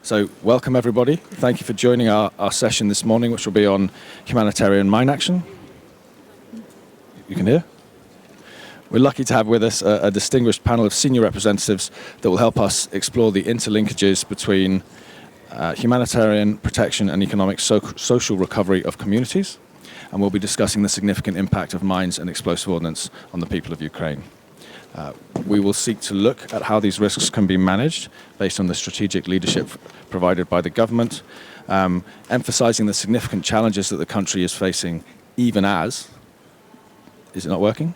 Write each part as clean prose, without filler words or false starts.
So welcome everybody. Thank you for joining our session this morning, which will be on humanitarian mine action. You can hear? We're lucky to have with us a distinguished panel of senior representatives that will help us explore the interlinkages between humanitarian protection and economic social recovery of communities. And we'll be discussing the significant impact of mines and explosive ordnance on the people of Ukraine. We will seek to look at how these risks can be managed based on the strategic leadership provided by the government, emphasizing the significant challenges that the country is facing even as... Is it not working?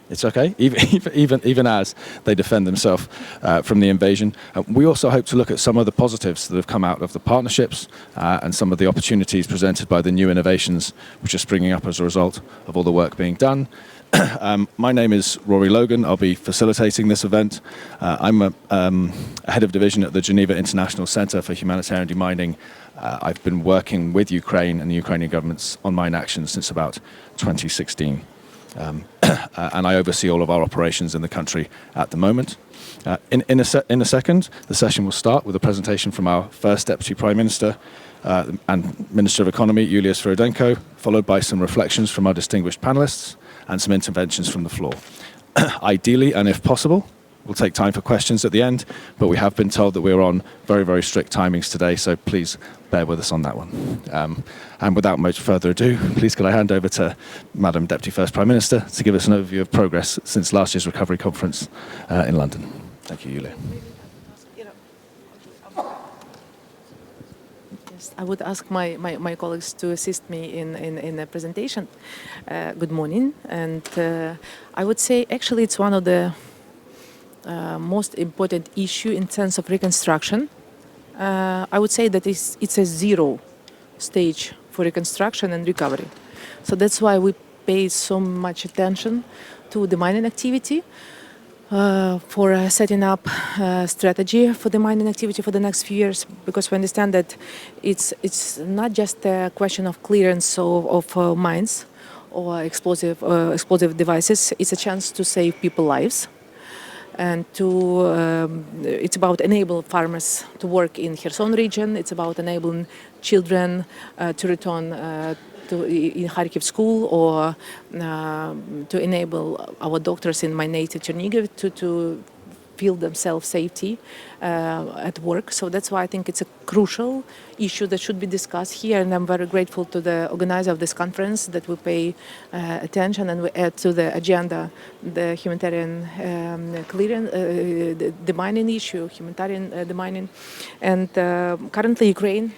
It's okay, even as they defend themselves from the invasion. We also hope to look at some of the positives that have come out of the partnerships and some of the opportunities presented by the new innovations which are springing up as a result of all the work being done. My name is Rory Logan. I'll be facilitating this event. I'm a head of division at the Geneva International Center for Humanitarian Demining. I've been working with Ukraine and the Ukrainian governments on mine action since about 2016. And I oversee all of our operations in the country at the moment. In a second, the session will start with a presentation from our first Deputy Prime Minister and Minister of Economy, Yulia Sviridenko, followed by some reflections from our distinguished panelists and some interventions from the floor. Ideally, and if possible, we'll take time for questions at the end, but we have been told that we're on very, very strict timings today, so please bear with us on that one. And without much further ado, please could I hand over to Madam Deputy First Prime Minister to give us an overview of progress since last year's recovery conference in London. Thank you, Yulia. I would ask my colleagues to assist me in the presentation. Good morning. And I would say actually it's one of the most important issue in terms of reconstruction. I would say that it's a zero stage for reconstruction and recovery. So that's why we pay so much attention to the mining activity. For setting up a strategy for the mining activity for the next few years, because we understand that it's not just a question of clearance of mines or explosive devices. It's a chance to save people's lives, and it's about enabling farmers to work in Kherson region. It's about enabling children to return in Kharkiv school, or to enable our doctors in my native Chernihiv to feel themselves safety at work. So that's why I think it's a crucial issue that should be discussed here, and I'm very grateful to the organizer of this conference that we pay attention and we add to the agenda the humanitarian clearance, the mining issue, humanitarian demining. And currently Ukraine,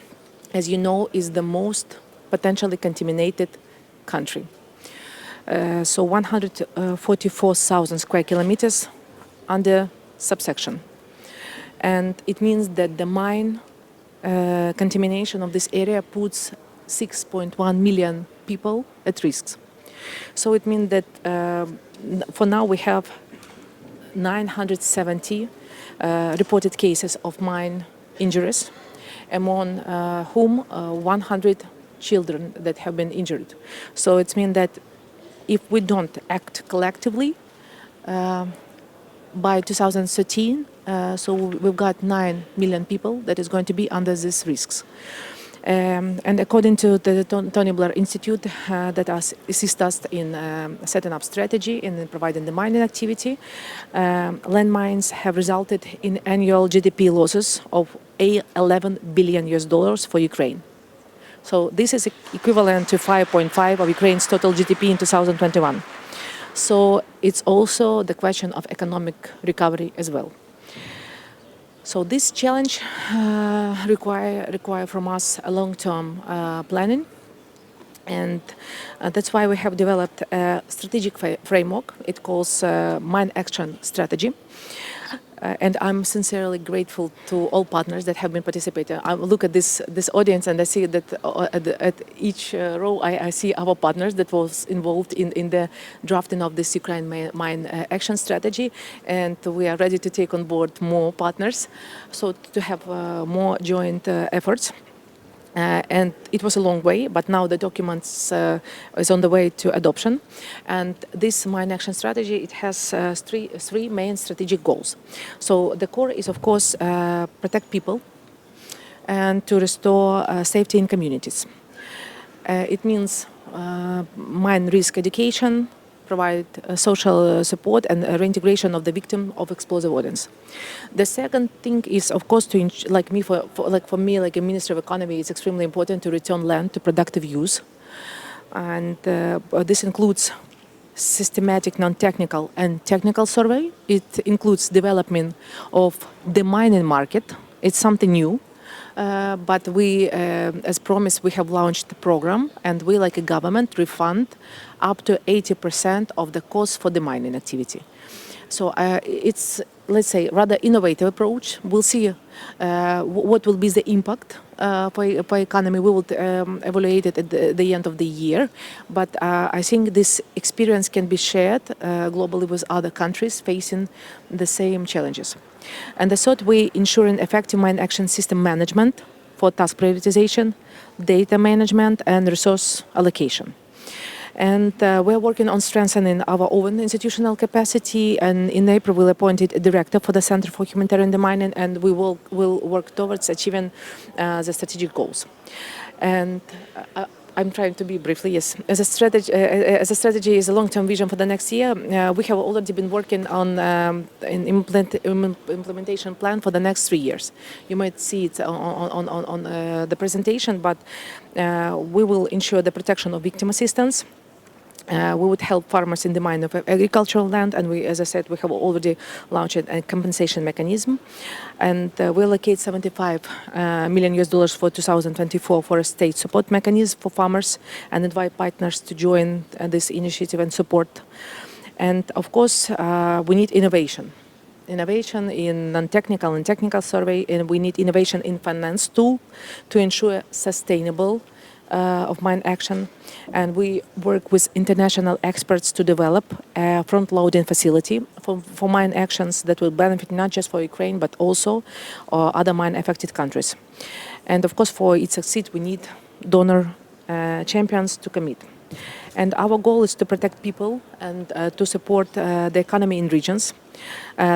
as you know, is the most potentially contaminated country. So 144,000 square kilometers under subsection. And it means that the mine contamination of this area puts 6.1 million people at risk. So it means that for now we have 970 reported cases of mine injuries, among whom 100 children that have been injured. So it means that if we don't act collectively, by 2013, so we've got 9 million people that is going to be under these risks. And according to the Tony Blair Institute that assist us in setting up strategy in providing the mining activity, landmines have resulted in annual GDP losses of $11 billion for Ukraine. So this is equivalent to 5.5 of Ukraine's total GDP in 2021. So it's also the question of economic recovery as well. So this challenge require from us a long-term planning, and that's why we have developed a strategic framework. It calls Mine Action Strategy. And I'm sincerely grateful to all partners that have been participating. I look at this audience and I see that at each row I see our partners that was involved in the drafting of this Ukraine Mine Action Strategy, and we are ready to take on board more partners, so to have more joint efforts. And it was a long way, but now the documents is on the way to adoption. And this mine action strategy, it has three main strategic goals. So the core is, of course, protect people and to restore safety in communities. It means mine risk education, provide social support and reintegration of the victim of explosive ordnance. The second thing is, of course, for me, like a Minister of Economy, it's extremely important to return land to productive use, and this includes systematic, non-technical, and technical survey. It includes development of the mining market. It's something new. But we, as promised, we have launched the program, and we, like a government, refund up to 80% of the cost for the mining activity. So it's, let's say, rather innovative approach. We'll see what will be the impact for economy. We will evaluate it at the end of the year. But I think this experience can be shared globally with other countries facing the same challenges. And the third way, ensuring effective mine action system management for task prioritization, data management, and resource allocation. And we're working on strengthening our own institutional capacity. And in April, we'll appointed a director for the Center for Humanitarian Demining, and we will work towards achieving the strategic goals. And I'm trying to be briefly, yes. As a strategy is a long-term vision for the next year. We have already been working on an implementation plan for the next 3 years. You might see it on the presentation, but we will ensure the protection of victim assistance. We would help farmers in the mine of agricultural land, and we, as I said, we have already launched a compensation mechanism, and we allocate $75 million for 2024 for a state support mechanism for farmers, and invite partners to join this initiative and support. And of course, we need innovation in non-technical and technical survey, and we need innovation in finance too to ensure sustainable of mine action. And we work with international experts to develop a front-loading facility for mine actions that will benefit not just for Ukraine, but also other mine-affected countries. And of course, for it to succeed, we need donor champions to commit. And our goal is to protect people and to support the economy in regions.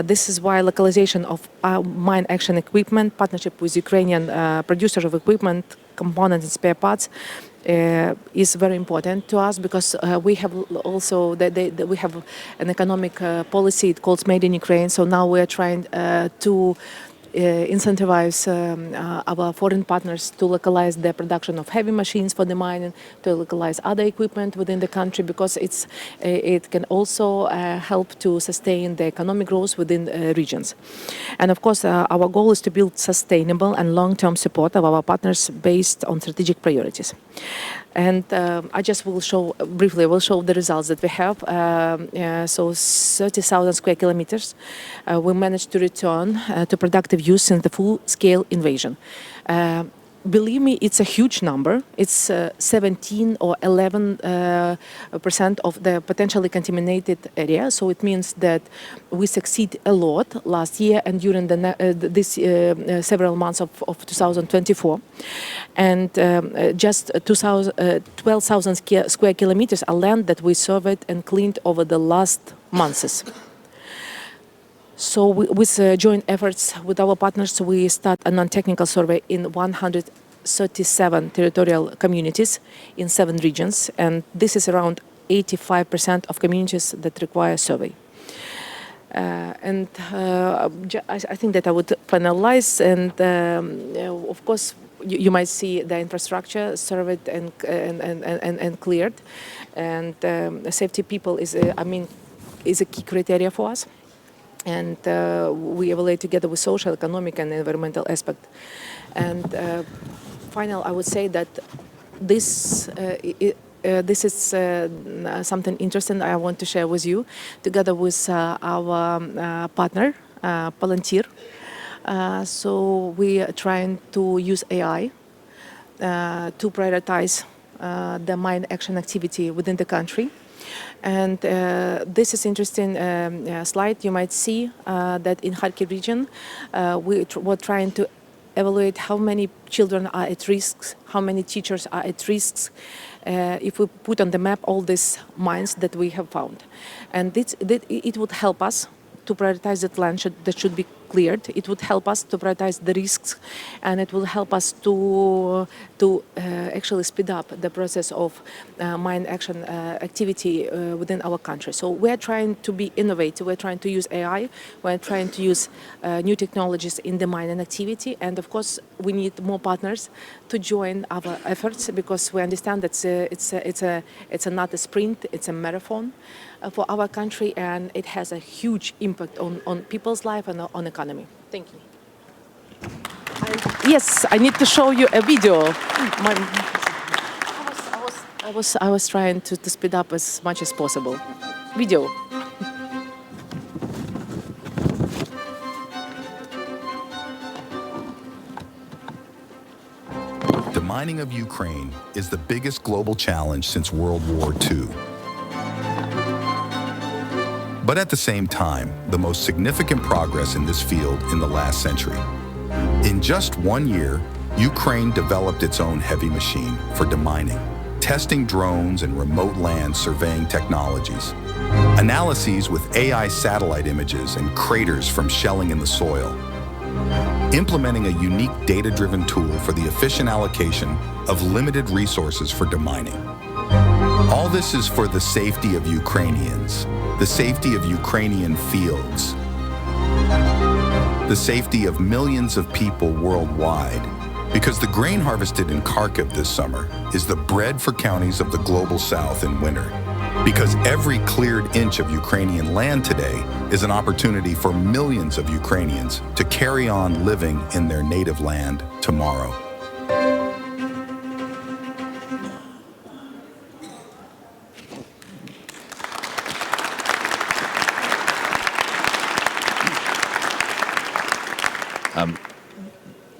This is why localization of mine action equipment, partnership with Ukrainian producers of equipment, components and spare parts is very important to us, because we have also we have an economic policy called Made in Ukraine. So now we are trying to incentivize our foreign partners to localize their production of heavy machines for the mining, to localize other equipment within the country, because it can also help to sustain the economic growth within regions. And of course, our goal is to build sustainable and long-term support of our partners based on strategic priorities. And I just will show briefly. Will show the results that we have. So 30,000 square kilometers, we managed to return to productive use since the full-scale invasion. Believe me, it's a huge number. It's 17 or 11% of the potentially contaminated area. So it means that we succeed a lot last year and during this several months of 2024. And just 12,000 square kilometers are land that we surveyed and cleaned over the last months. So with joint efforts with our partners, we start a non-technical survey in 137 territorial communities in 7 regions, and this is around 85% of communities that require survey. I think that I would finalize, and of course, you might see the infrastructure surveyed and cleared, and safety people is a key criteria for us. And we evaluate together with social, economic, and environmental aspect. And final, I would say that this is something interesting I want to share with you, together with our partner, Palantir. So we are trying to use AI to prioritize the mine action activity within the country. And this is interesting slide. You might see that in Kharkiv region, we're trying to evaluate how many children are at risk, how many teachers are at risk, if we put on the map all these mines that we have found. And it would help us to prioritize that land that should be cleared. It would help us to prioritize the risks, and it will help us to actually speed up the process of mine action activity within our country. So we're trying to be innovative. We're trying to use AI. We're trying to use new technologies in the mining activity, and of course we need more partners to join our efforts, because we understand that it's not a sprint, it's a marathon for our country, and it has a huge impact on people's life and on economy. Thank you. Yes, I need to show you a video. I was trying to speed up as much as possible. Video. The mining of Ukraine is the biggest global challenge since World War II. But at the same time, the most significant progress in this field in the last century. In just 1 year, Ukraine developed its own heavy machine for demining, testing drones and remote land surveying technologies, analyses with AI satellite images and craters from shelling in the soil, implementing a unique data-driven tool for the efficient allocation of limited resources for demining. All this is for the safety of Ukrainians, the safety of Ukrainian fields, the safety of millions of people worldwide, because the grain harvested in Kharkiv this summer is the bread for counties of the global south in winter. Because every cleared inch of Ukrainian land today is an opportunity for millions of Ukrainians to carry on living in their native land tomorrow.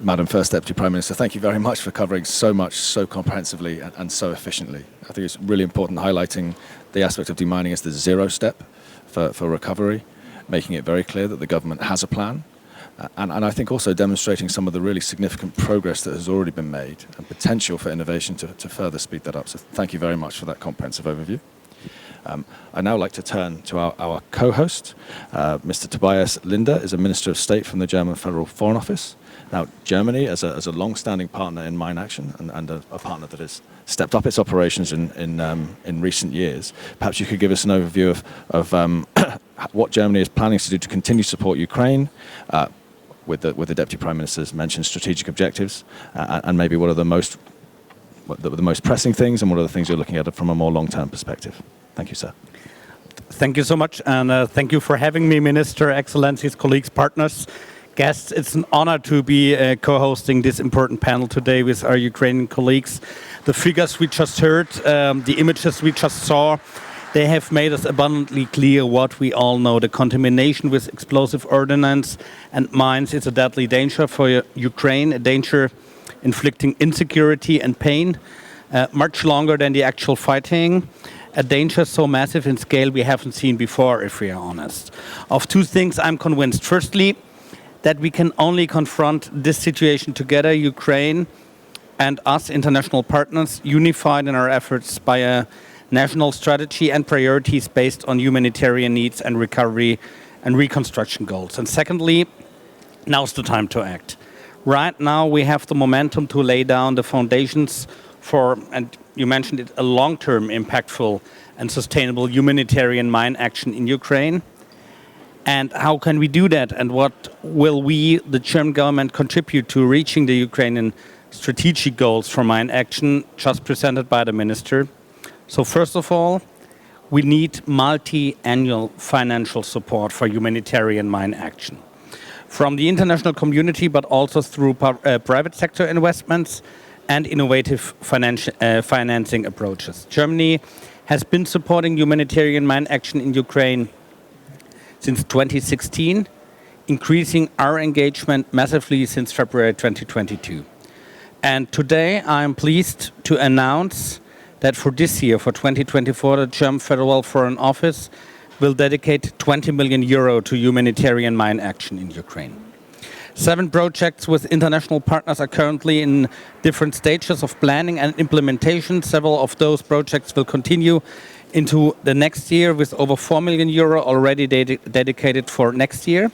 Madam First Deputy Prime Minister, thank you very much for covering so much, so comprehensively and so efficiently. I think it's really important highlighting the aspect of demining as the zero step for recovery, making it very clear that the government has a plan, and I think also demonstrating some of the really significant progress that has already been made and potential for innovation to further speed that up. So thank you very much for that comprehensive overview. I'd now like to turn to our co-host. Mr. Tobias Linder is a Minister of State from the German Federal Foreign Office. Now, Germany, as a long-standing partner in mine action and a partner that has stepped up its operations in recent years, perhaps you could give us an overview of what Germany is planning to do to continue to support Ukraine, with the Deputy Prime Minister's mentioned strategic objectives, and maybe what are the most pressing things and what are the things you're looking at from a more long-term perspective. Thank you, sir. Thank you so much, and thank you for having me, Minister, Excellencies, colleagues, partners, guests. It's an honor to be co-hosting this important panel today with our Ukrainian colleagues. The figures we just heard, the images we just saw, they have made us abundantly clear what we all know. The contamination with explosive ordnance and mines is a deadly danger for Ukraine, a danger inflicting insecurity and pain, much longer than the actual fighting. A danger so massive in scale we haven't seen before, if we are honest. Of two things I'm convinced. Firstly, that we can only confront this situation together, Ukraine and us, international partners, unified in our efforts by a national strategy and priorities based on humanitarian needs and recovery and reconstruction goals. And secondly, now's the time to act. Right now, we have the momentum to lay down the foundations for, and you mentioned it, a long-term impactful and sustainable humanitarian mine action in Ukraine. And how can we do that? And what will we, the German government, contribute to reaching the Ukrainian strategic goals for mine action just presented by the minister? So first of all, we need multi-annual financial support for humanitarian mine action from the international community, but also through private sector investments and innovative financing approaches. Germany has been supporting humanitarian mine action in Ukraine since 2016, increasing our engagement massively since February 2022. And today I am pleased to announce that for this year, for 2024, the German Federal Foreign Office will dedicate 20 million euro to humanitarian mine action in Ukraine. 7 projects with international partners are currently in different stages of planning and implementation. Several of those projects will continue into the next year with over 4 million euro already dedicated for next year.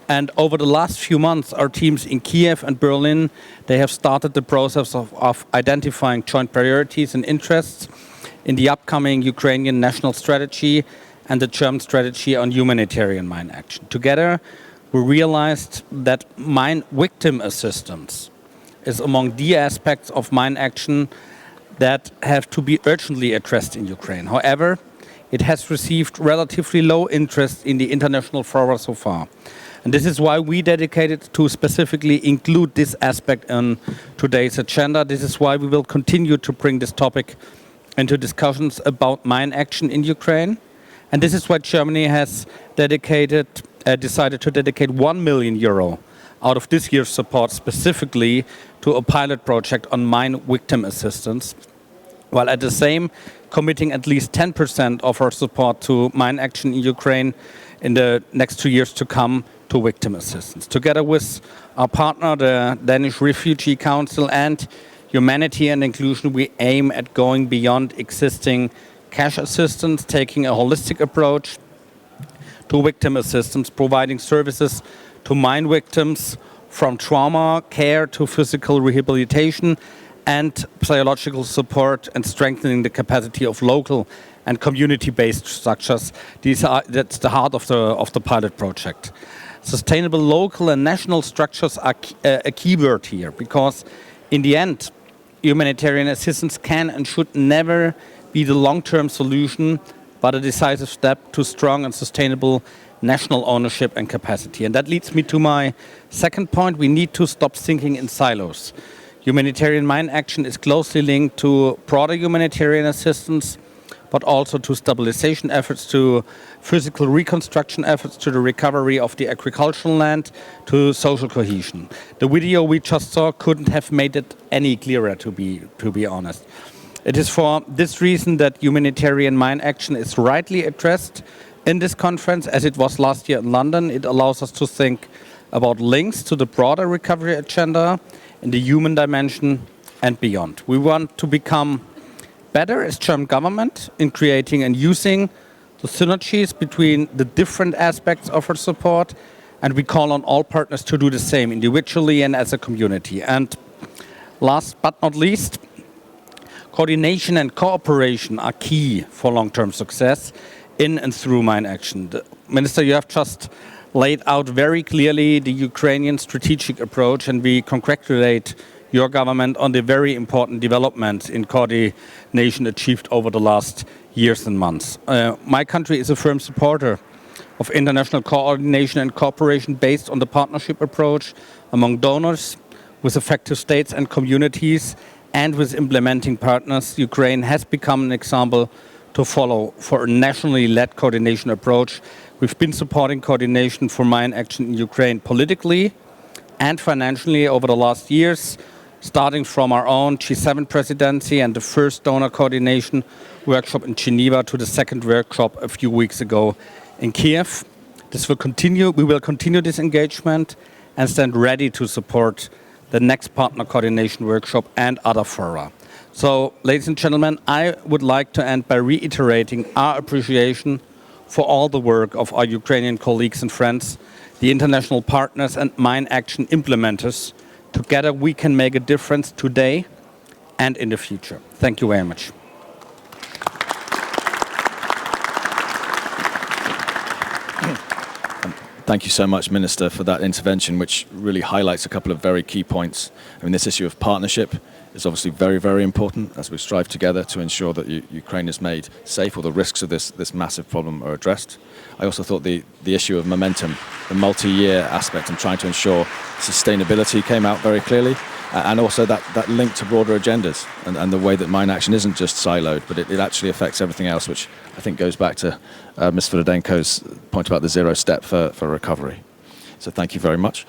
And over the last few months, our teams in Kiev and Berlin, they have started the process of identifying joint priorities and interests in the upcoming Ukrainian national strategy and the German strategy on humanitarian mine action. Together, we realized that mine victim assistance is among the aspects of mine action that have to be urgently addressed in Ukraine. However, it has received relatively low interest in the international fora so far. And this is why we dedicated to specifically include this aspect on today's agenda. This is why we will continue to bring this topic into discussions about mine action in Ukraine. And this is why Germany has decided to dedicate €1 million out of this year's support specifically to a pilot project on mine victim assistance, while at the same committing at least 10% of our support to mine action in Ukraine in the next 2 years to come to victim assistance. Together with our partner, the Danish Refugee Council and Humanity and Inclusion, we aim at going beyond existing cash assistance, taking a holistic approach to victim assistance, providing services to mine victims from trauma care to physical rehabilitation and psychological support, and strengthening the capacity of local and community-based structures. That's the heart of the pilot project. Sustainable local and national structures are a key word here, because in the end, humanitarian assistance can and should never be the long-term solution, but a decisive step to strong and sustainable national ownership and capacity. And that leads me to my second point. We need to stop thinking in silos. Humanitarian mine action is closely linked to broader humanitarian assistance, but also to stabilization efforts, to physical reconstruction efforts, to the recovery of the agricultural land, to social cohesion. The video we just saw couldn't have made it any clearer, to be honest. It is for this reason that humanitarian mine action is rightly addressed in this conference, as it was last year in London. It allows us to think about links to the broader recovery agenda in the human dimension and beyond. We want to become better as German government in creating and using the synergies between the different aspects of our support, and we call on all partners to do the same individually and as a community. And last but not least, coordination and cooperation are key for long-term success in and through mine action. Minister, you have just laid out very clearly the Ukrainian strategic approach, and we congratulate your government on the very important developments in coordination achieved over the last years and months. My country is a firm supporter of international coordination and cooperation based on the partnership approach among donors, with effective states and communities, and with implementing partners. Ukraine has become an example to follow for a nationally led coordination approach. We've been supporting coordination for mine action in Ukraine politically and financially over the last years, starting from our own G7 presidency and the first donor coordination workshop in Geneva to the second workshop a few weeks ago in Kiev. This will continue. We will continue this engagement and stand ready to support the next partner coordination workshop and other fora. So, ladies and gentlemen, I would like to end by reiterating our appreciation for all the work of our Ukrainian colleagues and friends, the international partners and mine action implementers. Together we can make a difference today and in the future. Thank you very much. Thank you so much, Minister, for that intervention, which really highlights a couple of very key points. I mean, this issue of partnership is obviously very, very important as we strive together to ensure that Ukraine is made safe, or the risks of this massive problem are addressed. I also thought the issue of momentum, the multi-year aspect, and trying to ensure sustainability came out very clearly, and also that link to broader agendas and the way that mine action isn't just siloed, but it actually affects everything else, which I think goes back to Ms. Fedodenko's point about the zero step for recovery. So thank you very much.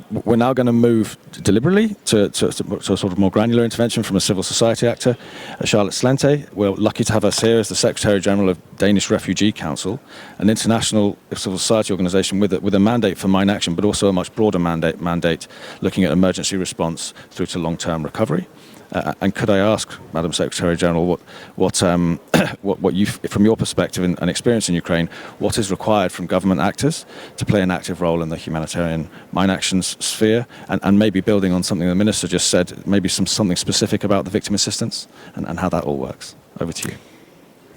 We're now going to move deliberately to a sort of more granular intervention from a civil society actor, Charlotte Slente. We're lucky to have us here as the Secretary General of Danish Refugee Council, an international civil society organisation with a mandate for mine action, but also a much broader mandate looking at emergency response through to long-term recovery. And could I ask, Madam Secretary General, what you, from your perspective and experience in Ukraine, what is required from government actors to play an active role in the humanitarian mine action sphere, and maybe building on something the Minister just said, maybe something specific about the victim assistance and how that all works. Over to you.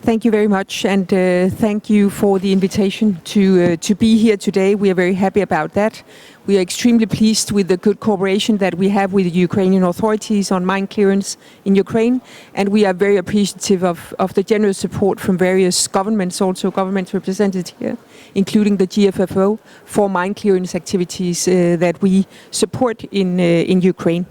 Thank you very much, and thank you for the invitation to be here today. We are very happy about that. We are extremely pleased with the good cooperation that we have with the Ukrainian authorities on mine clearance in Ukraine, and we are very appreciative of the generous support from various governments, also governments represented here, including the GFFO, for mine clearance activities that we support in Ukraine.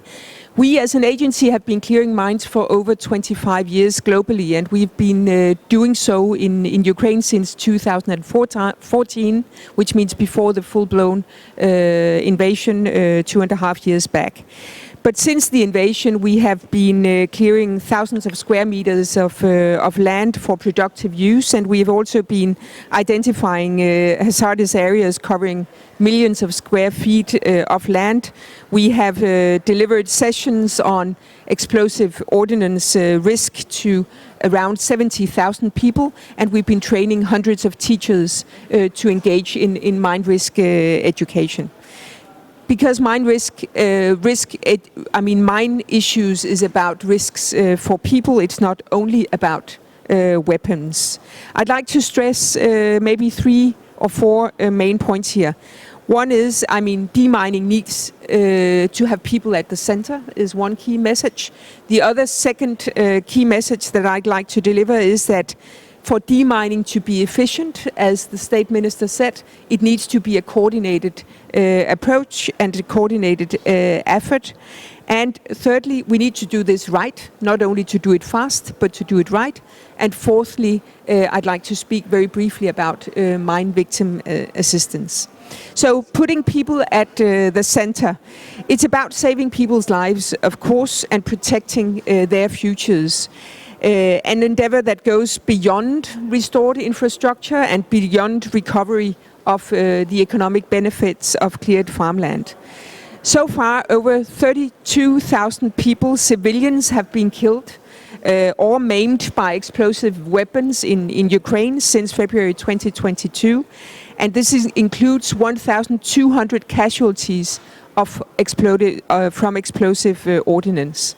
We as an agency have been clearing mines for over 25 years globally, and we've been doing so in Ukraine since 2014, which means before the full-blown invasion 2.5 years back. But since the invasion, we have been clearing thousands of square meters of land for productive use, and we have also been identifying hazardous areas covering millions of square feet of land. We have delivered sessions on explosive ordnance risk to around 70,000 people, and we've been training hundreds of teachers to engage in mine risk education. Because mine mine issues is about risks for people. It's not only about weapons. I'd like to stress maybe 3 or 4 main points here. One is, demining needs to have people at the center is one key message. The other second key message that I'd like to deliver is that for demining to be efficient, as the State Minister said, it needs to be a coordinated approach and a coordinated effort. And thirdly, we need to do this right, not only to do it fast, but to do it right. And fourthly, I'd like to speak very briefly about mine victim assistance. So putting people at the center, it's about saving people's lives, of course, and protecting their futures. An endeavor that goes beyond restored infrastructure and beyond recovery of the economic benefits of cleared farmland. So far, over 32,000 people, civilians, have been killed or maimed by explosive weapons in Ukraine since February 2022. And this includes 1,200 casualties of from explosive ordnance.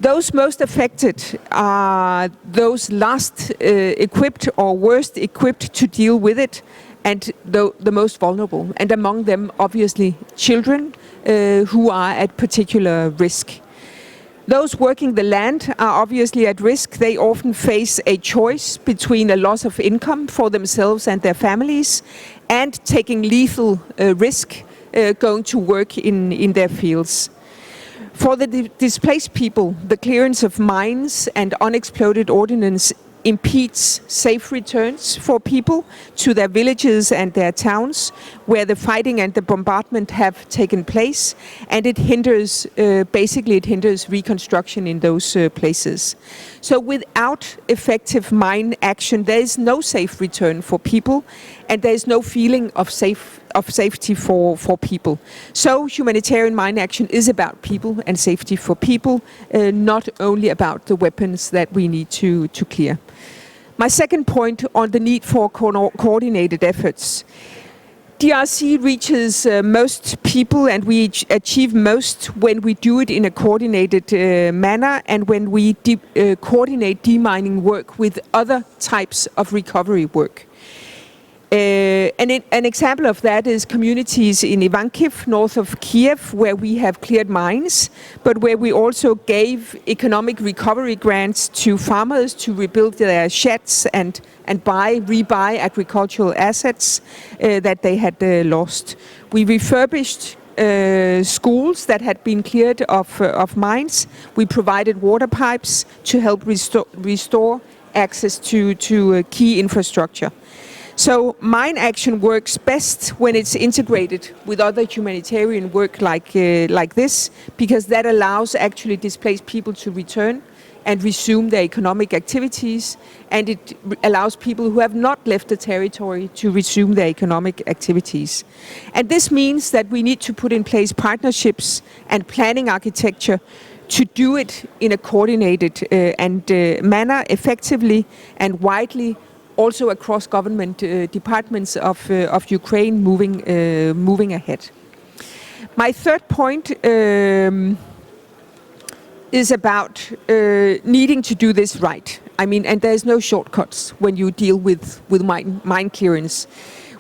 Those most affected are those last equipped or worst equipped to deal with it, and the most vulnerable. And among them, obviously, children who are at particular risk. Those working the land are obviously at risk. They often face a choice between a loss of income for themselves and their families and taking lethal risk going to work in their fields. For the displaced people, the clearance of mines and unexploded ordnance impedes safe returns for people to their villages and their towns where the fighting and the bombardment have taken place, and it hinders, it hinders reconstruction in those places. So without effective mine action, there is no safe return for people, and there is no feeling of safety for people. So humanitarian mine action is about people and safety for people, not only about the weapons that we need to clear. My second point on the need for coordinated efforts. DRC reaches most people, and we achieve most when we do it in a coordinated manner and when we coordinate demining work with other types of recovery work. An example of that is communities in Ivankiv, north of Kiev, where we have cleared mines, but where we also gave economic recovery grants to farmers to rebuild their sheds and rebuy agricultural assets that they had lost. We refurbished schools that had been cleared of mines. We provided water pipes to help restore access to key infrastructure. So mine action works best when it's integrated with other humanitarian work like this, because that allows actually displaced people to return and resume their economic activities, and it allows people who have not left the territory to resume their economic activities. And this means that we need to put in place partnerships and planning architecture to do it in a coordinated manner, effectively and widely, also across government departments of Ukraine moving ahead. My third point is about needing to do this right. I mean, and there's no shortcuts when you deal with mine clearance.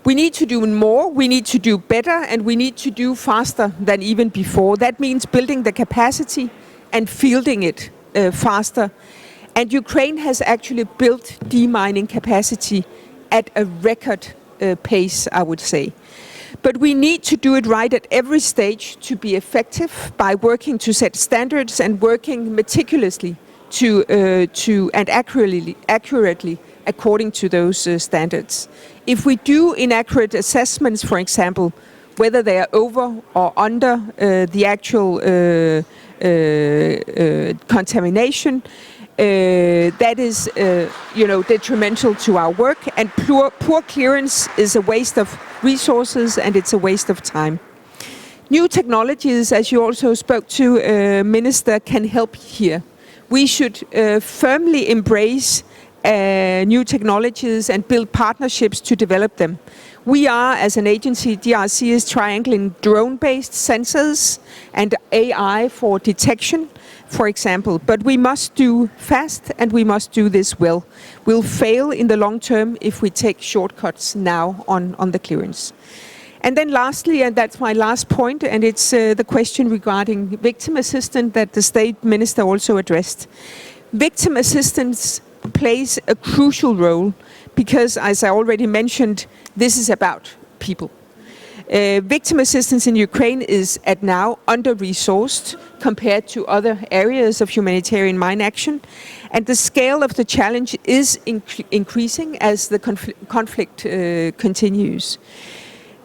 We need to do more, we need to do better, and we need to do faster than even before. That means building the capacity and fielding it faster. And Ukraine has actually built demining capacity at a record pace, I would say. But we need to do it right at every stage to be effective by working to set standards and working meticulously and accurately according to those standards. If we do inaccurate assessments, for example, whether they are over or under the actual contamination, that is, detrimental to our work, and poor clearance is a waste of resources and it's a waste of time. New technologies, as you also spoke to, Minister, can help here. We should firmly embrace new technologies and build partnerships to develop them. We are, as an agency, DRC is triangling drone-based sensors and AI for detection, for example. But we must do fast and we must do this well. We'll fail in the long term if we take shortcuts now on the clearance. And then lastly, and that's my last point, and it's the question regarding victim assistance that the State Minister also addressed. Victim assistance plays a crucial role because, as I already mentioned, this is about people. Victim assistance in Ukraine is at now under-resourced compared to other areas of humanitarian mine action, and the scale of the challenge is increasing as the conflict continues.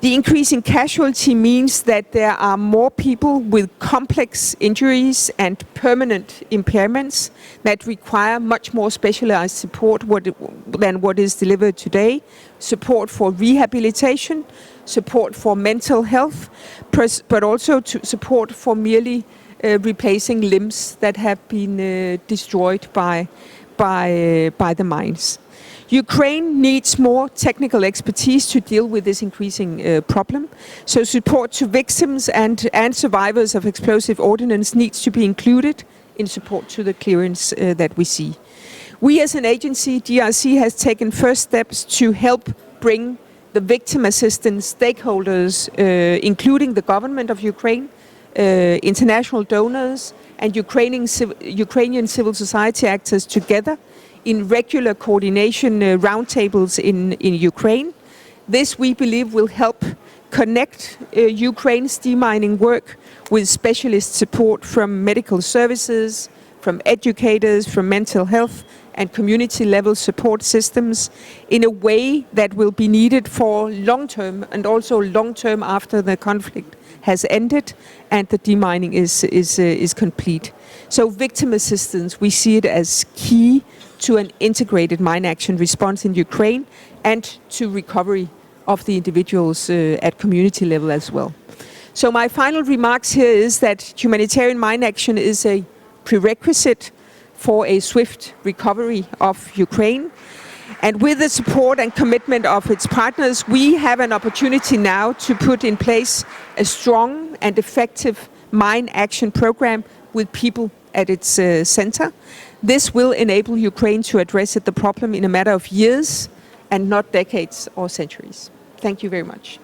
The increase in casualty means that there are more people with complex injuries and permanent impairments that require much more specialized support than what is delivered today. Support for rehabilitation, support for mental health, but also support for merely replacing limbs that have been destroyed by the mines. Ukraine needs more technical expertise to deal with this increasing problem. So support to victims and survivors of explosive ordnance needs to be included in support to the clearance that we see. We as an agency, DRC, has taken first steps to help bring the victim assistance stakeholders, including the government of Ukraine, international donors, and Ukrainian civil society actors together in regular coordination roundtables in Ukraine. This, we believe, will help connect Ukraine's demining work with specialist support from medical services, from educators, from mental health and community-level support systems in a way that will be needed for long-term and also long-term after the conflict has ended and the demining is complete. So victim assistance, we see it as key to an integrated mine action response in Ukraine and to recovery of the individuals at community level as well. So my final remarks here is that humanitarian mine action is a prerequisite for a swift recovery of Ukraine. And with the support and commitment of its partners, we have an opportunity now to put in place a strong and effective mine action program with people at its center. This will enable Ukraine to address the problem in a matter of years and not decades or centuries. Thank you very much.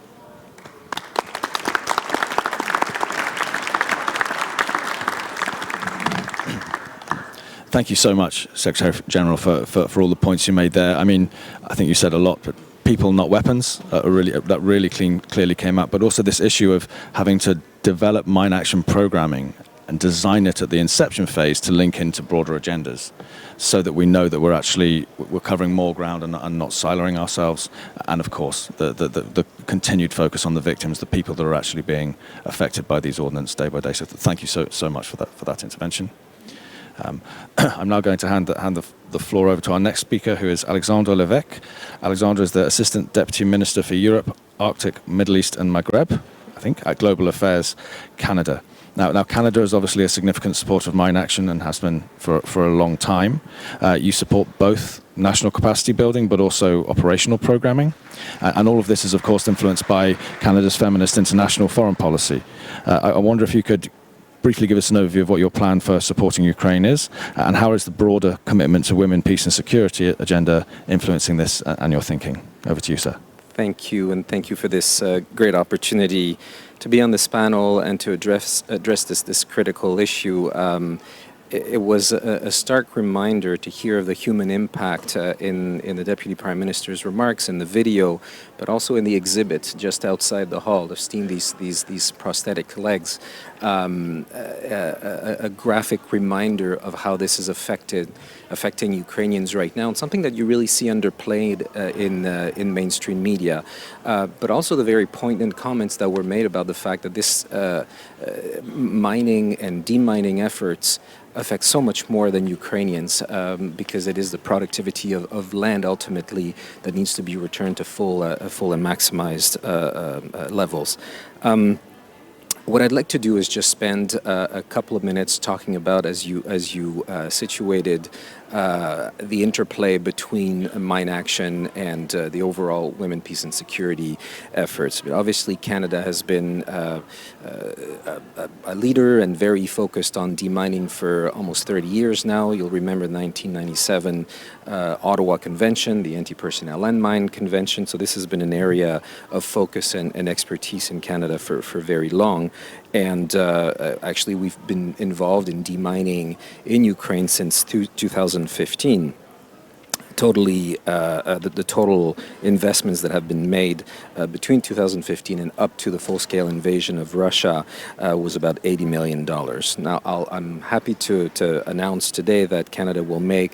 Thank you so much, Secretary General, for all the points you made there. I mean, I think you said a lot, but people, not weapons, that really clearly came out. But also this issue of having to develop mine action programming and design it at the inception phase to link into broader agendas, so that we know that we're covering more ground and not siloing ourselves. And of course, the continued focus on the victims, the people that are actually being affected by these ordnance day by day. So thank you so much for that intervention. I'm now going to hand the floor over to our next speaker, who is Alexandre Levesque. Alexandre is the Assistant Deputy Minister for Europe, Arctic, Middle East and Maghreb, I think, at Global Affairs Canada. Now Canada is obviously a significant supporter of mine action and has been for a long time. You support both national capacity building but also operational programming. And all of this is, of course, influenced by Canada's feminist international foreign policy. I wonder if you could briefly give us an overview of what your plan for supporting Ukraine is, and how is the broader commitment to women, peace and security agenda influencing this and your thinking? Over to you, sir. Thank you, and thank you for this great opportunity to be on this panel and to address this critical issue. It was a stark reminder to hear of the human impact in the Deputy Prime Minister's remarks in the video, but also in the exhibit just outside the hall. I've seen these prosthetic legs. A graphic reminder of how this is affecting Ukrainians right now, and something that you really see underplayed in mainstream media. But also the very poignant comments that were made about the fact that this mining and demining efforts affect so much more than Ukrainians, because it is the productivity of land ultimately that needs to be returned to full and maximized levels. What I'd like to do is just spend a couple of minutes talking about, as you situated, the interplay between mine action and the overall women, peace and security efforts. But obviously, Canada has been a leader and very focused on demining for almost 30 years now. You'll remember the 1997 Ottawa Convention, the Anti-Personnel Landmine Convention. So this has been an area of focus and expertise in Canada for very long. And actually, we've been involved in demining in Ukraine since 2015. Totally, the total investments that have been made between 2015 and up to the full-scale invasion of Russia was about $80 million. Now, I'm happy to announce today that Canada will make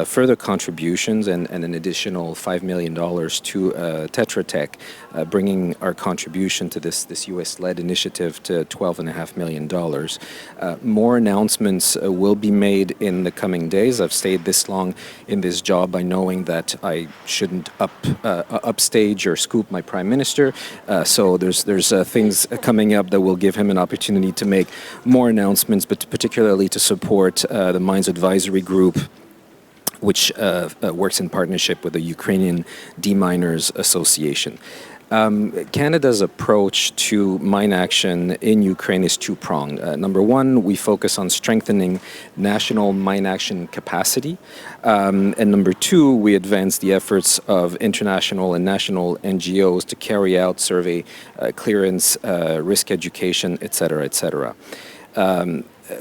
further contributions and an additional $5 million to Tetra Tech, bringing our contribution to this U.S.-led initiative to $12.5 million. More announcements will be made in the coming days. I've stayed this long in this job by knowing that I shouldn't upstage or scoop my Prime Minister. So there's things coming up that will give him an opportunity to make more announcements, but particularly to support the Mines Advisory Group, which works in partnership with the Ukrainian Deminers Association. Canada's approach to mine action in Ukraine is two-pronged. Number one, we focus on strengthening national mine action capacity. And number two, we advance the efforts of international and national NGOs to carry out survey clearance, risk education, et cetera, et cetera.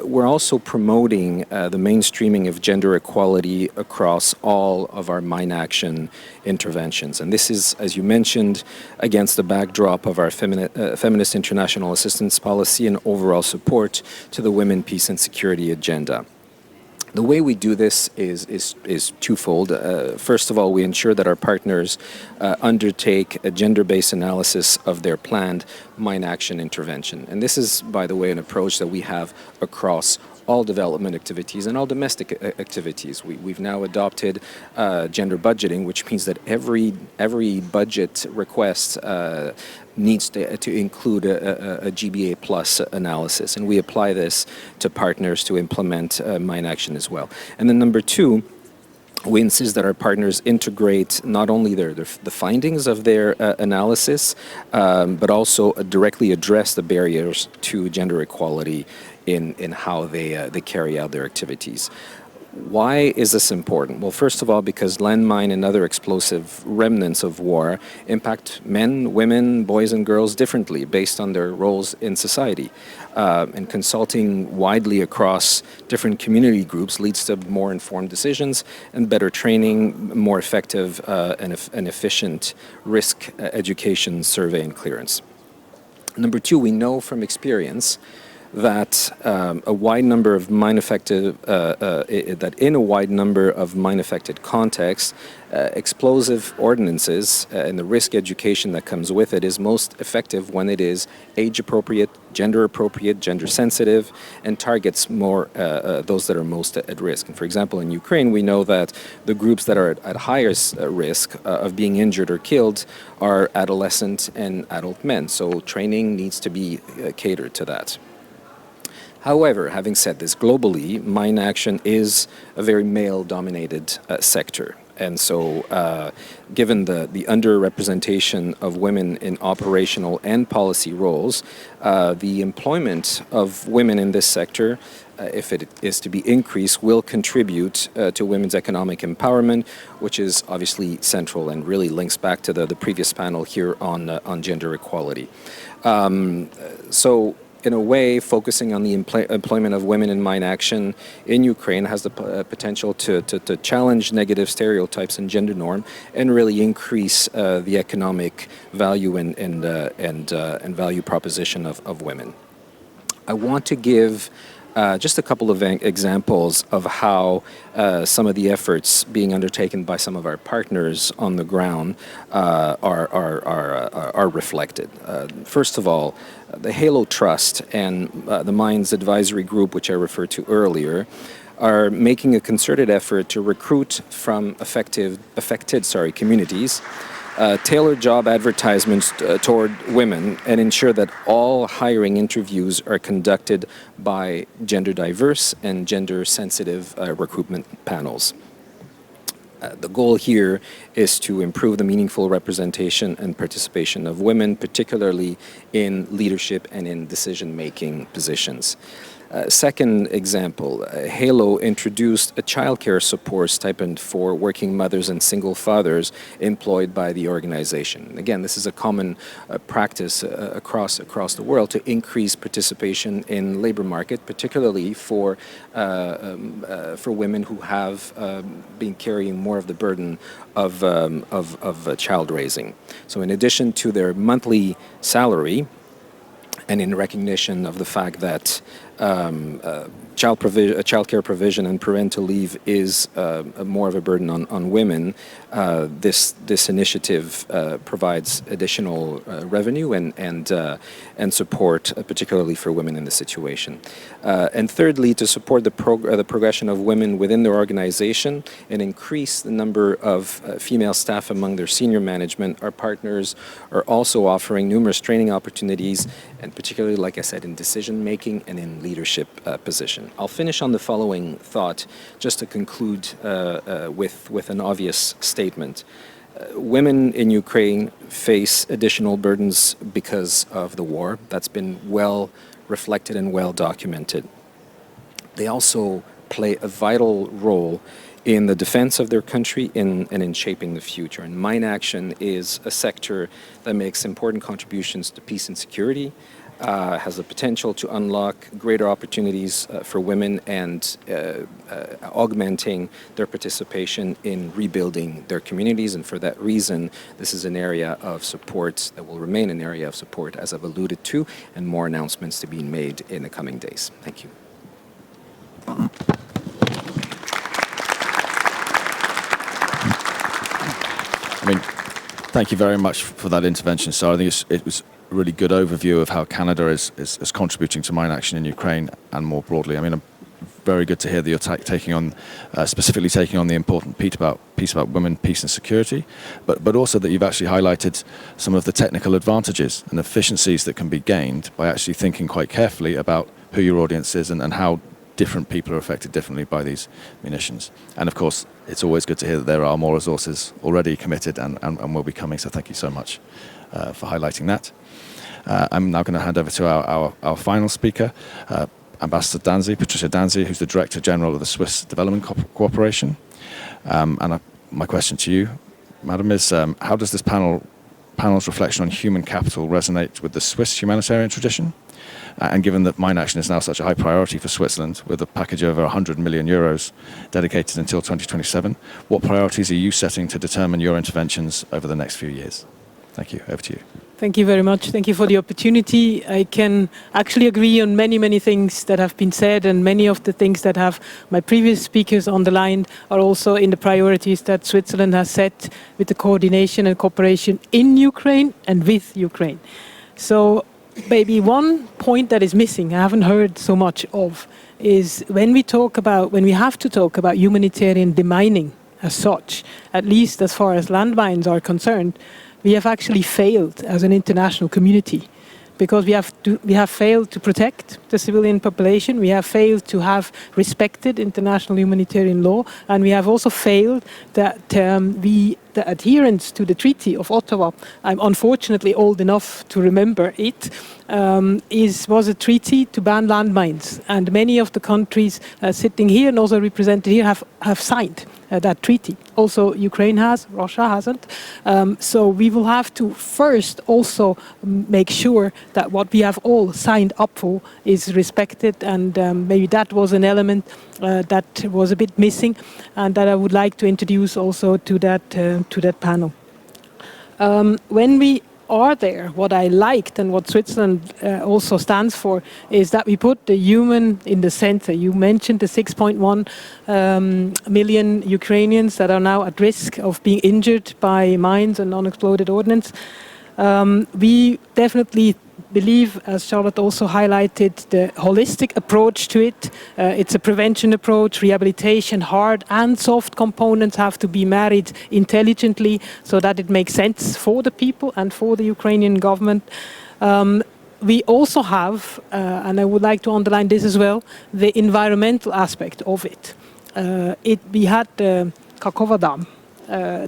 We're also promoting the mainstreaming of gender equality across all of our mine action interventions. And this is, as you mentioned, against the backdrop of our feminist international assistance policy and overall support to the women, peace and security agenda. The way we do this is twofold. First of all, we ensure that our partners undertake a gender-based analysis of their planned mine action intervention. And this is, by the way, an approach that we have across all development activities and all domestic activities. We've now adopted gender budgeting, which means that every budget request needs to include a GBA plus analysis, and we apply this to partners to implement mine action as well. And then number two, we insist that our partners integrate not only the findings of their analysis, but also directly address the barriers to gender equality in how they carry out their activities. Why is this important? Well, first of all, because landmine and other explosive remnants of war impact men, women, boys and girls differently based on their roles in society. And consulting widely across different community groups leads to more informed decisions and better training, more effective and efficient risk education, survey and clearance. Number two, we know from experience that a wide number of mine-affected, that in a wide number of mine-affected contexts, explosive ordinances and the risk education that comes with it is most effective when it is age-appropriate, gender-appropriate, gender-sensitive, and targets more those that are most at risk. And for example, in Ukraine, we know that the groups that are at highest risk of being injured or killed are adolescent and adult men. So training needs to be catered to that. However, having said this, globally, mine action is a very male-dominated sector. And so, given the underrepresentation of women in operational and policy roles, the employment of women in this sector, if it is to be increased, will contribute to women's economic empowerment, which is obviously central and really links back to the previous panel here on gender equality. So, in a way, focusing on the employment of women in mine action in Ukraine has the potential to challenge negative stereotypes and gender norm and really increase the economic value and value proposition of women. I want to give just a couple of examples of how some of the efforts being undertaken by some of our partners on the ground are reflected. First of all, the Halo Trust and the Mines Advisory Group, which I referred to earlier, are making a concerted effort to recruit from affected communities, tailor job advertisements toward women, and ensure that all hiring interviews are conducted by gender diverse and gender sensitive recruitment panels. The goal here is to improve the meaningful representation and participation of women, particularly in leadership and in decision-making positions. Second example, Halo introduced a childcare support stipend for working mothers and single fathers employed by the organization. Again, this is a common practice across the world to increase participation in labor market, particularly for women who have been carrying more of the burden of child raising. So, in addition to their monthly salary, and in recognition of the fact that child care provision and parental leave is more of a burden on women, this initiative provides additional revenue and support, particularly for women in this situation. And thirdly, to support the progression of women within their organization and increase the number of female staff among their senior management, our partners are also offering numerous training opportunities, and particularly, like I said, in decision making and in leadership position. I'll finish on the following thought, just to conclude with an obvious statement. Women in Ukraine face additional burdens because of the war. That's been well reflected and well documented. They also play a vital role in the defense of their country and in shaping the future. And mine action is a sector that makes important contributions to peace and security, has the potential to unlock greater opportunities for women and augmenting their participation in rebuilding their communities. And for that reason, this is an area of support that will remain an area of support, as I've alluded to, and more announcements to be made in the coming days. Thank you. I mean, thank you very much for that intervention, Sarah. I think it was a really good overview of how Canada is contributing to mine action in Ukraine and more broadly. I mean, very good to hear that you're specifically taking on the important piece about women, peace and security, but also that you've actually highlighted some of the technical advantages and efficiencies that can be gained by actually thinking quite carefully about who your audience is and how different people are affected differently by these munitions. And of course, it's always good to hear that there are more resources already committed and will be coming, so thank you so much for highlighting that. I'm now going to hand over to our final speaker, Ambassador Danzi, Patricia Danzi, who's the Director General of the Swiss Development Cooperation. My question to you, Madam, is how does this panel's reflection on human capital resonate with the Swiss humanitarian tradition? And given that mine action is now such a high priority for Switzerland, with a package of over 100 million euros dedicated until 2027, what priorities are you setting to determine your interventions over the next few years? Thank you. Over to you. Thank you very much. Thank you for the opportunity. I can actually agree on many things that have been said, and many of the things that have my previous speakers underlined are also in the priorities that Switzerland has set with the coordination and cooperation in Ukraine and with Ukraine. So maybe one point that is missing, I haven't heard so much of, is when we have to talk about humanitarian demining as such, at least as far as landmines are concerned, we have actually failed as an international community, because we have failed to protect the civilian population. We have failed to have respected international humanitarian law, and we have also failed that the adherence to the Treaty of Ottawa. I'm unfortunately old enough to remember it. Was a treaty to ban landmines, and many of the countries sitting here and also represented here have signed that treaty. Also, Ukraine has, Russia hasn't. So we will have to first also make sure that what we have all signed up for is respected, and maybe that was an element that was a bit missing, and that I would like to introduce also to that panel. When we are there, what I liked and what Switzerland also stands for is that we put the human in the center. You mentioned the 6.1 million Ukrainians that are now at risk of being injured by mines and unexploded ordnance. We definitely believe, as Charlotte also highlighted, the holistic approach to it. It's a prevention approach, rehabilitation, hard and soft components have to be married intelligently so that it makes sense for the people and for the Ukrainian government. We also have, and I would like to underline this as well, the environmental aspect of it. We had the Kakova Dam.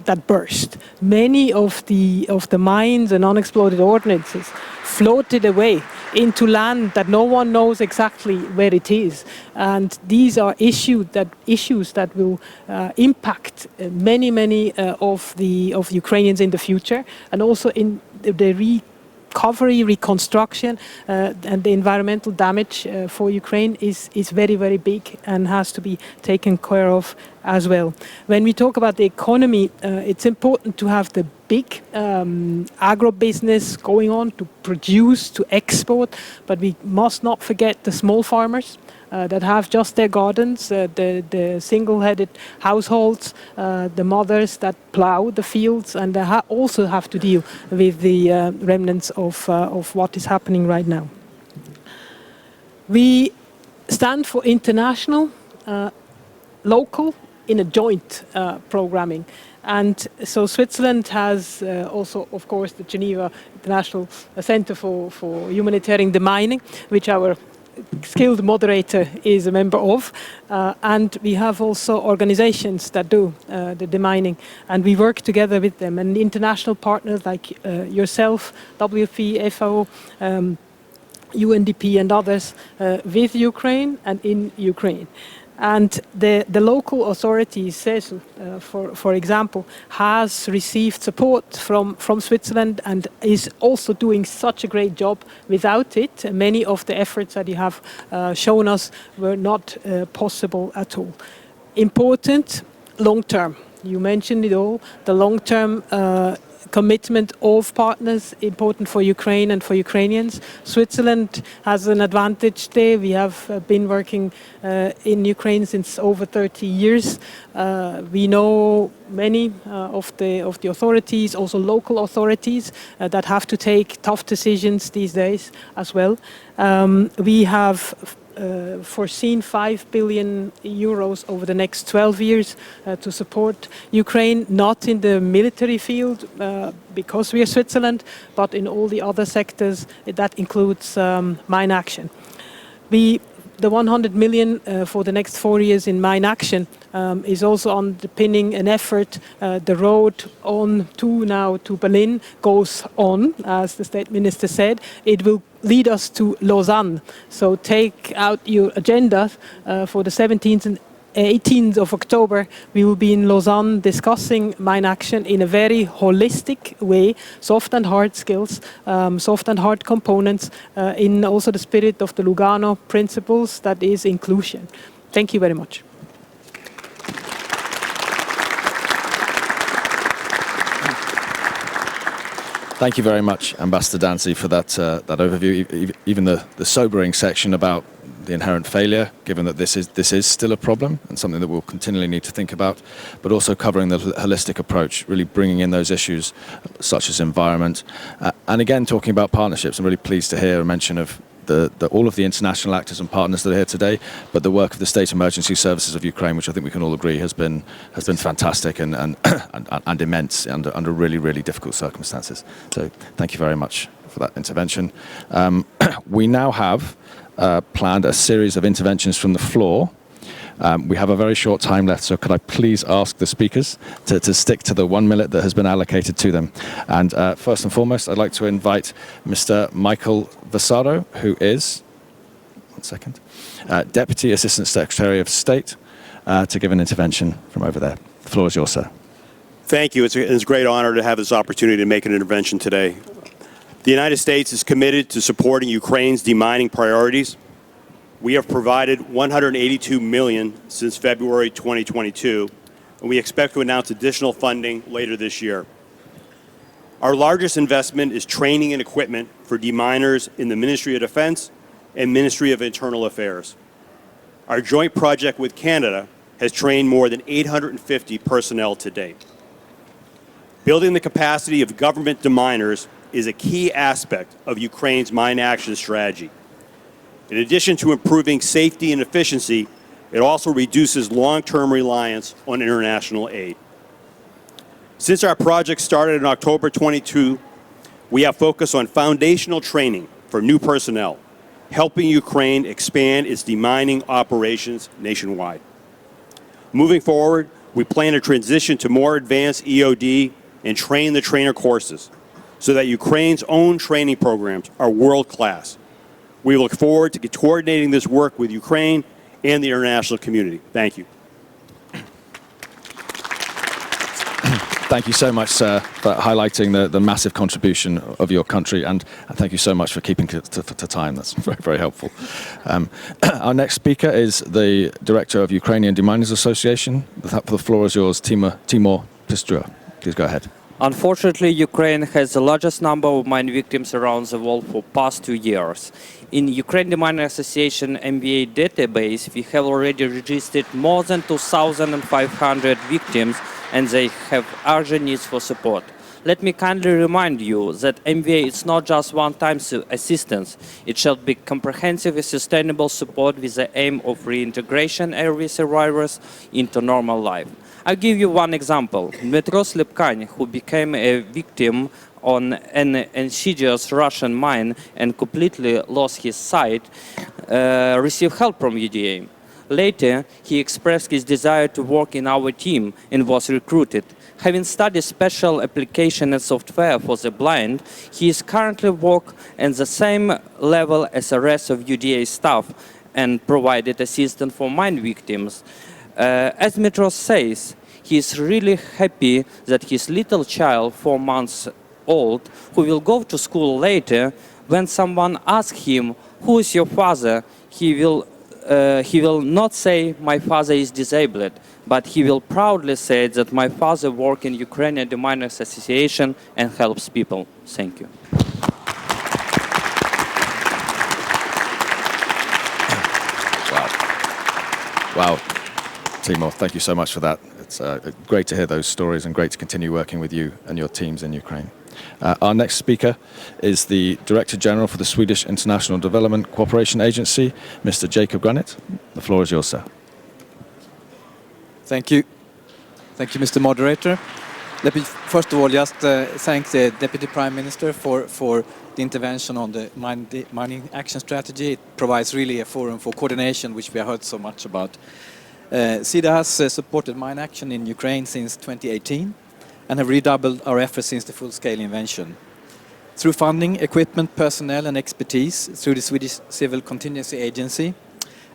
That burst. Many of the mines and unexploded ordnances floated away into land that no one knows exactly where it is, and these are issues that will impact many of the Ukrainians in the future, and also in the recovery, reconstruction, and the environmental damage for Ukraine is very big and has to be taken care of as well. When we talk about the economy, it's important to have the big agro-business going on to produce, to export, but we must not forget the small farmers that have just their gardens, the single-headed households, the mothers that plow the fields, and they also have to deal with the remnants of what is happening right now. We stand for international, local, in a joint programming. And so Switzerland has also, of course, the Geneva International Center for Humanitarian Demining, which our skilled moderator is a member of, and we have also organizations that do the demining, and we work together with them, and international partners like yourself, WFP, FAO, UNDP and others with Ukraine and in Ukraine. And the local authorities, CESU, for example, has received support from Switzerland and is also doing such a great job. Without it, many of the efforts that you have shown us were not possible at all. Important, long-term. You mentioned it all, the long-term commitment of partners, important for Ukraine and for Ukrainians. Switzerland has an advantage there. We have been working in Ukraine since over 30 years. We know many of the authorities, also local authorities, that have to take tough decisions these days as well. We have foreseen 5 billion euros over the next 12 years to support Ukraine, not in the military field because we are Switzerland, but in all the other sectors. That includes mine action. The 100 million for the next 4 years in mine action is also underpinning an effort. The road to Berlin goes on, as the State Minister said. It will lead us to Lausanne. So take out your agenda for the 17th and 18th of October. We will be in Lausanne discussing mine action in a very holistic way, soft and hard skills, soft and hard components, in also the spirit of the Lugano principles, that is inclusion. Thank you very much. Thank you very much, Ambassador Dancy, for that overview. Even the sobering section about the inherent failure, given that this is still a problem and something that we'll continually need to think about, but also covering the holistic approach, really bringing in those issues such as environment, and again talking about partnerships. I'm really pleased to hear a mention of all of the international actors and partners that are here today, but the work of the State Emergency Services of Ukraine, which I think we can all agree has been fantastic and immense under really, really difficult circumstances. So thank you very much for that intervention. We now have planned a series of interventions from the floor. We have a very short time left, so could I please ask the speakers to stick to the 1 minute that has been allocated to them. And first and foremost, I'd like to invite Mr. Michael Vasaro, who is, Deputy Assistant Secretary of State, to give an intervention from over there. The floor is yours, sir. Thank you. It's a great honor to have this opportunity to make an intervention today. The United States is committed to supporting Ukraine's demining priorities. We have provided $182 million since February 2022, and we expect to announce additional funding later this year. Our largest investment is training and equipment for deminers in the Ministry of Defense and Ministry of Internal Affairs. Our joint project with Canada has trained more than 850 personnel to date. Building the capacity of government deminers is a key aspect of Ukraine's mine action strategy. In addition to improving safety and efficiency, it also reduces long-term reliance on international aid. Since our project started in October 22, we have focused on foundational training for new personnel, helping Ukraine expand its demining operations nationwide. Moving forward, we plan to transition to more advanced EOD and train the trainer courses so that Ukraine's own training programs are world-class. We look forward to coordinating this work with Ukraine and the international community. Thank you. Thank you so much, sir, for highlighting the massive contribution of your country, and thank you so much for keeping to time. That's very, very helpful. Our next speaker is the Director of Ukrainian Deminers Association. The floor is yours, Timur Pistrua. Please go ahead. Unfortunately, Ukraine has the largest number of mine victims around the world for past 2 years. In Ukraine Deminer Association MBA database, we have already registered more than 2,500 victims, and they have urgent needs for support. Let me kindly remind you that MBA is not just one-time assistance. It shall be comprehensive and sustainable support with the aim of reintegration of survivors into normal life. I'll give you one example. Dmitro Slepkany, who became a victim on an insidious Russian mine and completely lost his sight, received help from UDA. Later, he expressed his desire to work in our team and was recruited. Having studied special application and software for the blind, he is currently working at the same level as the rest of UDA staff and provided assistance for mine victims. As Metro says, he is really happy that his little child, 4 months old, who will go to school later, when someone asks him, "Who is your father?" he will not say, "My father is disabled," but he will proudly say that my father works in Ukrainian Deminers Association and helps people. Thank you. Wow. Timur, thank you so much for that. It's great to hear those stories and great to continue working with you and your teams in Ukraine. Our next speaker is the Director General for the Swedish International Development Cooperation Agency, Mr. Jacob Granit. The floor is yours, sir. Thank you. Thank you, Mr. Moderator. Let me first of all just thank the Deputy Prime Minister for the intervention on the mining action strategy. It provides really a forum for coordination, which we have heard so much about. SIDA has supported mine action in Ukraine since 2018 and have redoubled our efforts since the full-scale invasion. Through funding, equipment, personnel and expertise through the Swedish Civil Contingency Agency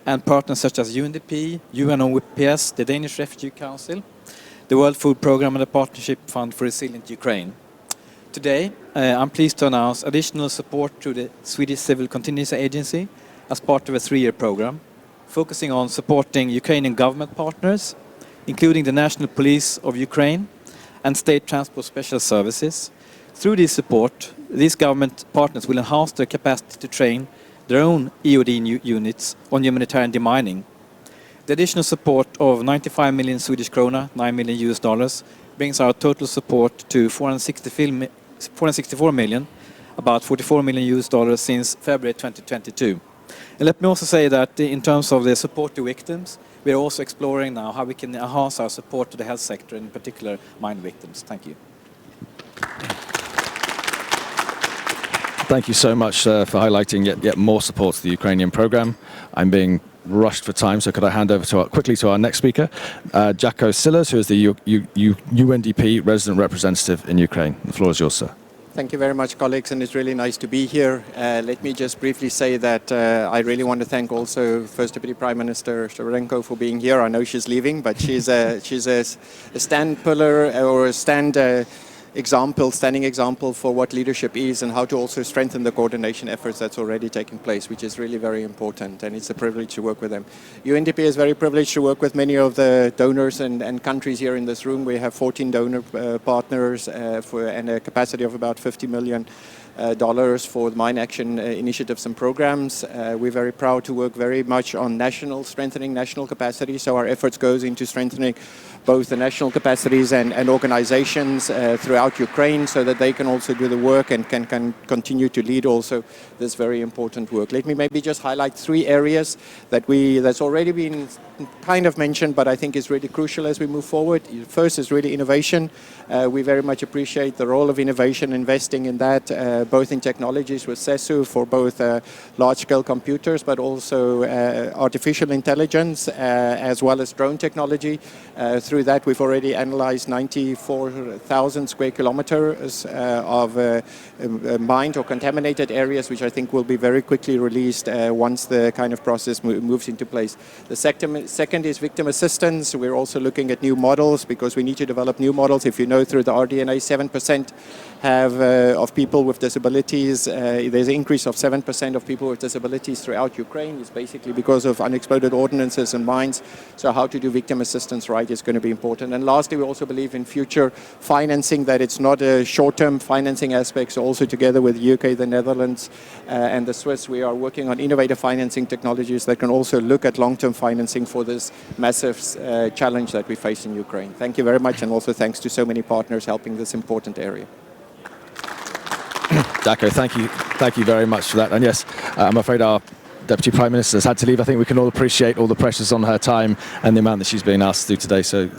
and partners such as UNDP, UNOPS, the Danish Refugee Council, the World Food Programme and the Partnership Fund for Resilient Ukraine. Today, I'm pleased to announce additional support to the Swedish Civil Contingency Agency as part of a 3-year program, focusing on supporting Ukrainian government partners, including the National Police of Ukraine and State Transport Special Services. Through this support, these government partners will enhance their capacity to train their own EOD units on humanitarian demining. The additional support of 95 million Swedish krona, $9 million, brings our total support to 464 million about $44 million since February 2022. And let me also say that in terms of the support to victims, we are also exploring now how we can enhance our support to the health sector, in particular mine victims. Thank you. Thank you so much for highlighting yet more support to the Ukrainian program. I'm being rushed for time, so could I hand over quickly to our next speaker, Jacko Sillers, who is the UNDP resident representative in Ukraine. The floor is yours, sir. Thank you very much, colleagues, and it's really nice to be here. Let me just briefly say that I really want to thank also First Deputy Prime Minister Shevchenko for being here. I know she's leaving, but she's a stand pillar or a standing example for what leadership is and how to also strengthen the coordination efforts that's already taking place, which is really very important, and it's a privilege to work with them. UNDP is very privileged to work with many of the donors and countries here in this room. We have 14 donor partners and a capacity of about $50 million for the mine action initiatives and programs. We're very proud to work very much on strengthening national capacity, so our efforts goes into strengthening both the national capacities and organizations throughout Ukraine so that they can also do the work and can continue to lead also this very important work. Let me maybe just highlight 3 areas that's already been kind of mentioned, but I think is really crucial as we move forward. First is really innovation. We very much appreciate the role of innovation, investing in that, both in technologies with CESU for both large-scale computers, but also artificial intelligence, as well as drone technology. Through that, we've already analyzed 94,000 square kilometers of mined or contaminated areas, which I think will be very quickly released once the kind of process moves into place. The second is victim assistance. We're also looking at new models because we need to develop new models. If you know, through the RDNA, 7% of people with disabilities. There's an increase of 7% of people with disabilities throughout Ukraine. It's basically because of unexploded ordnances and mines. So how to do victim assistance right is going to be important. And lastly, we also believe in future financing, that it's not a short-term financing aspect. So also together with the UK, the Netherlands, and the Swiss, we are working on innovative financing technologies that can also look at long-term financing for this massive challenge that we face in Ukraine. Thank you very much, and also thanks to so many partners helping this important area. Jacko, thank you very much for that. And yes, I'm afraid our Deputy Prime Minister has had to leave. I think we can all appreciate all the pressures on her time and the amount that she's being asked to do today. So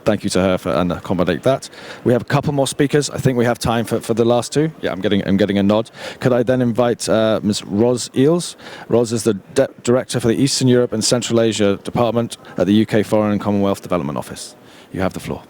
thank you to her and accommodate that. We have a couple more speakers. I think we have time for the last 2. Yeah, I'm getting a nod. Could I then invite Ms. Ros Eels? Ros is the Director for the Eastern Europe and Central Asia Department at the UK Foreign and Commonwealth Development Office. You have the floor.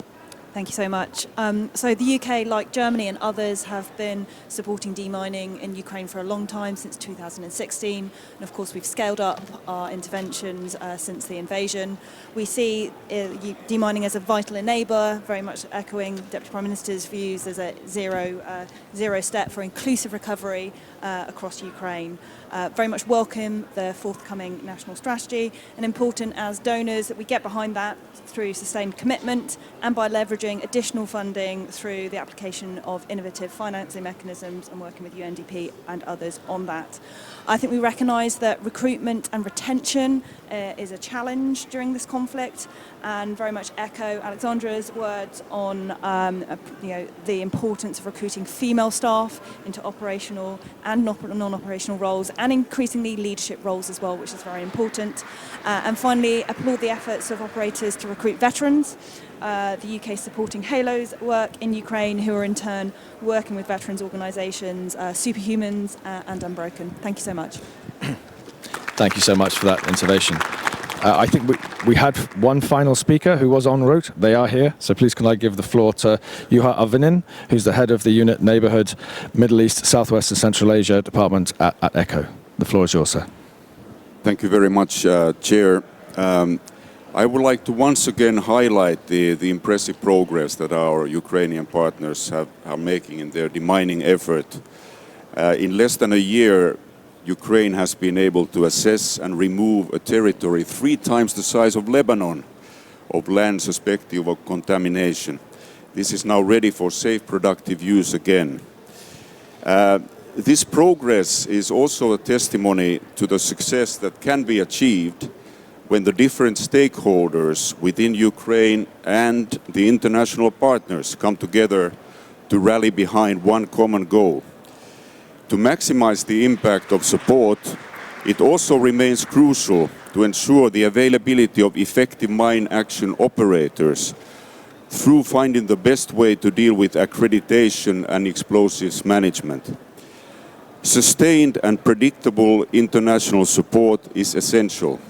Thank you so much. So the UK, like Germany and others, have been supporting demining in Ukraine for a long time, since 2016. And of course, we've scaled up our interventions since the invasion. We see demining as a vital enabler, very much echoing Deputy Prime Minister's views as a zero step for inclusive recovery across Ukraine. Very much welcome the forthcoming national strategy, and important as donors that we get behind that through sustained commitment and by leveraging additional funding through the application of innovative financing mechanisms and working with UNDP and others on that. I think we recognise that recruitment and retention is a challenge during this conflict, and very much echo Alexandra's words on the importance of recruiting female staff into operational and non-operational roles, and increasingly leadership roles as well, which is very important. And finally, applaud the efforts of operators to recruit veterans. The UK supporting Halo's work in Ukraine, who are in turn working with veterans organisations, Superhumans and Unbroken. Thank you so much. Thank you so much for that intervention. I think we had one final speaker who was en route. They are here, so please can I give the floor to Juha Avinin, who's the head of the Unit Neighbourhood, Middle East, Southwest and Central Asia Department at ECHO. The floor is yours, sir. Thank you very much, Chair. I would like to once again highlight the impressive progress that our Ukrainian partners are making in their demining effort. In less than a year, Ukraine has been able to assess and remove a territory 3 times the size of Lebanon of land suspected of contamination. This is now ready for safe, productive use again. This progress is also a testimony to the success that can be achieved when the different stakeholders within Ukraine and the international partners come together to rally behind one common goal. To maximize the impact of support, it also remains crucial to ensure the availability of effective mine action operators through finding the best way to deal with accreditation and explosives management. Sustained and predictable international support is essential.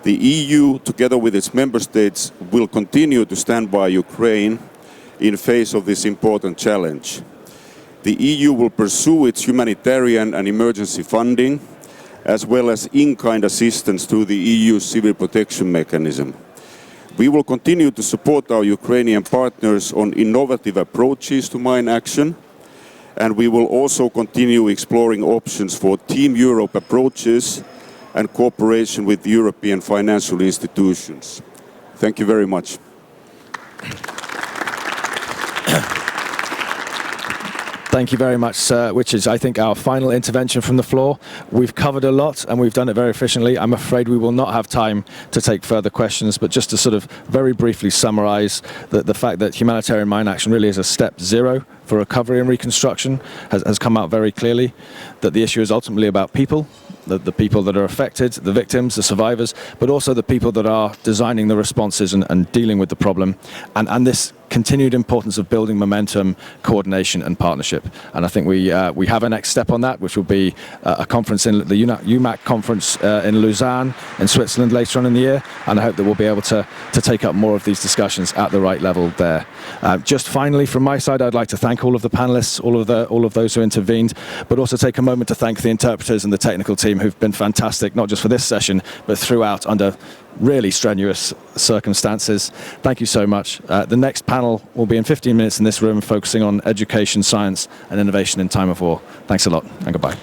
The EU, together with its member states, will continue to stand by Ukraine in face of this important challenge. The EU will pursue its humanitarian and emergency funding, as well as in-kind assistance through the EU Civil Protection Mechanism. We will continue to support our Ukrainian partners on innovative approaches to mine action, and we will also continue exploring options for Team Europe approaches and cooperation with the European financial institutions. Thank you very much. Thank you very much, sir, which is, I think, our final intervention from the floor. We've covered a lot and we've done it very efficiently. I'm afraid we will not have time to take further questions, but just to sort of very briefly summarize the fact that humanitarian mine action really is a step zero for recovery and reconstruction has come out very clearly, that the issue is ultimately about people, the people that are affected, the victims, the survivors, but also the people that are designing the responses and dealing with the problem, and this continued importance of building momentum, coordination and partnership. And I think we have a next step on that, which will be a conference in the UMAC conference in Lausanne in Switzerland later on in the year, and I hope that we'll be able to take up more of these discussions at the right level there. Just finally, from my side, I'd like to thank all of the panelists, all of those who intervened, but also take a moment to thank the interpreters and the technical team who've been fantastic, not just for this session, but throughout under really strenuous circumstances. Thank you so much. The next panel will be in 15 minutes in this room, focusing on education, science and innovation in time of war. Thanks a lot and goodbye.